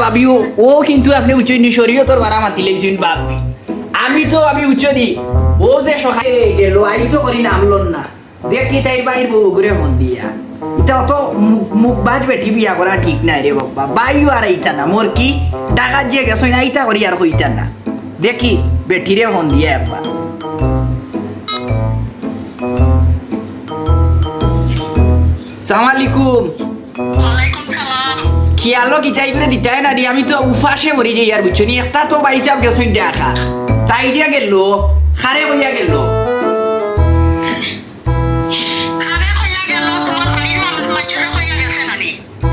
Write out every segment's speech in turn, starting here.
ভাবি ও কিন্তু আপনি উচ্চনি শরীয়তর বারা মাতি লেগেছেন ভাবি আমি উচ্চনি ও যে সকালে গেল আই তো করি না আমলন না দেখি তাই বাইর বউ ঘুরে মন দিয়া এটা অত মুখ বাজ বেটি বিয়া করা ঠিক নাই রে বাবা বাইও আর এইটা না মোর কি টাকা যে গেছ না এইটা করি আর হইতা না দেখি বেটিরে মন দিয়া একবার সালাম আলাইকুম খেয়ালো কি চাই করে দিতে না আমি তো উপাসে মরি যাই আর বুঝছো নি একটা তো বাইসাব গেছুন দেখা তাই দিয়া গেল খারে বইয়া গেল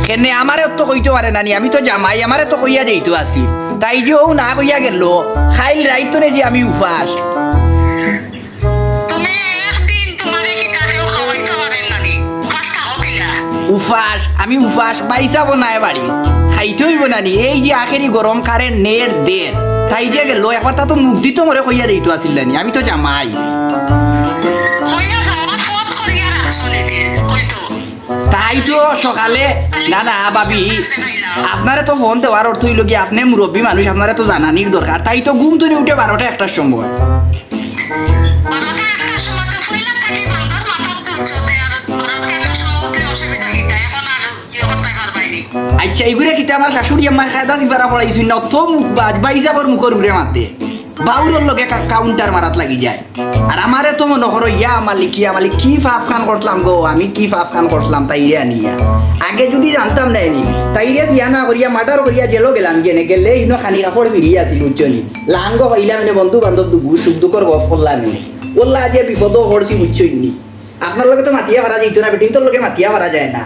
কেনে আমারে তো কইতে পারে নানি আমি তো জামাই আমারে তো কইয়া যাইতো আসি তাই যে ও না কইয়া গেল খাইল রাইতো নে যে আমি উপাস উপাস আমি উপাস বাইসাব না বাড়ি খাইতে হইব নানি এই যে আখেরি গরম কারে নের দের তাই যে গেল একবার তা তো মুখ দিত মরে কইয়া যাইতো আসিল নানি আমি তো জামাই তাই তো সকালে না না ভাবি আপনারা তো ফোন দেওয়ার অর্থ হইল কি আপনি মুরব্বী মানুষ আপনারা তো জানানির দরকার তাই তো ঘুম তুলে উঠে 12টা 1টার সময় আচ্ছা এইগুলো কিতা আমার শাশুড়ি আমার খায়দা সিফারা পড়াইছুন না তো মুখ বাজ বাইসাবর মুখর উপরে মারতে বাউলর লগে কাউন্টার মারাত লাগি যায় আর আমারে তো মনে করো ইয়া মালিক কি ফাপ খান করলাম গো আমি কি ফাপ খান করলাম তাইরে আনিয়া আগে যদি জানতাম না এনি তাইরে বিয়া না করিয়া মার্ডার করিয়া জেলও গেলাম গেলে ইনো খানি কাপড় ফিরিয়ে আছিল বুঝছনি লাঙ্গ হইলাম মানে বন্ধু বান্ধব সুখ দুঃখর গপ করলাম ওল্লা যে বিপদও করছি বুঝছনি আপনার লগে তো মাতিয়া ভাড়া যেত না বেটিন তোর লগে মাতিয়া ভাড়া যায় না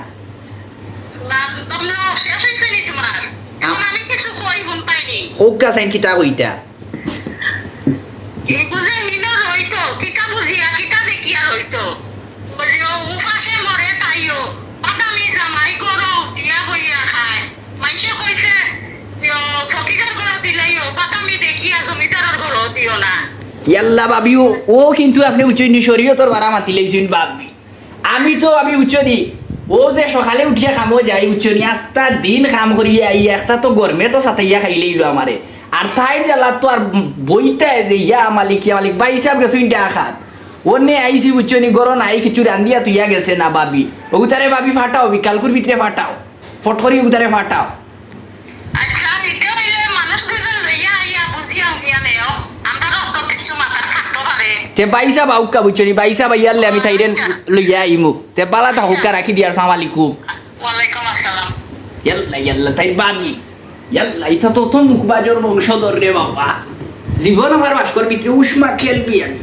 হোকা সাইন কিতা কইতা ইয়াল্লা ভাবি ও কিন্তু আপনি উচ্চনি শরীয়তর বারা মাতি লেগেছেন ভাবি আমি উচ্চনি ও যে সকালে উঠিয়া খামো যাই উচ্চনি আস্তা দিন কাম করিয়া আইয়া একটা তো গরমে তো সাতাইয়া খাইলেইলো আমারে আর তাই জ্বালা তো আর বইতে যে ইয়া মালিক বাইসাব গেছুন ডাকাত ওনে আইসি উচ্চনি গরম আই কিছু রান্দিয়া তুইয়া গেছে না ভাবি ওগুতারে ভাবি ফাটাও বিকালকুর ভিতরে ফাটাও ফট করি ওগুতারে ফাটাও তে বাইসা বাউকা বুঝছনি বাইসা বাইয়ালে আমি তাইরেন লইয়া আইমু তে বালা তা হুকা রাখি দিয়ার সালাম আলাইকুম ওয়ালাইকুম আসসালাম ইয়াল্লা তাই বাগি ইয়াল্লা এটা তো মুখ বাজর বংশধর রে বাবা জীবন আমার ভাস্কর ভিতরে উষ্মা খেলবি আমি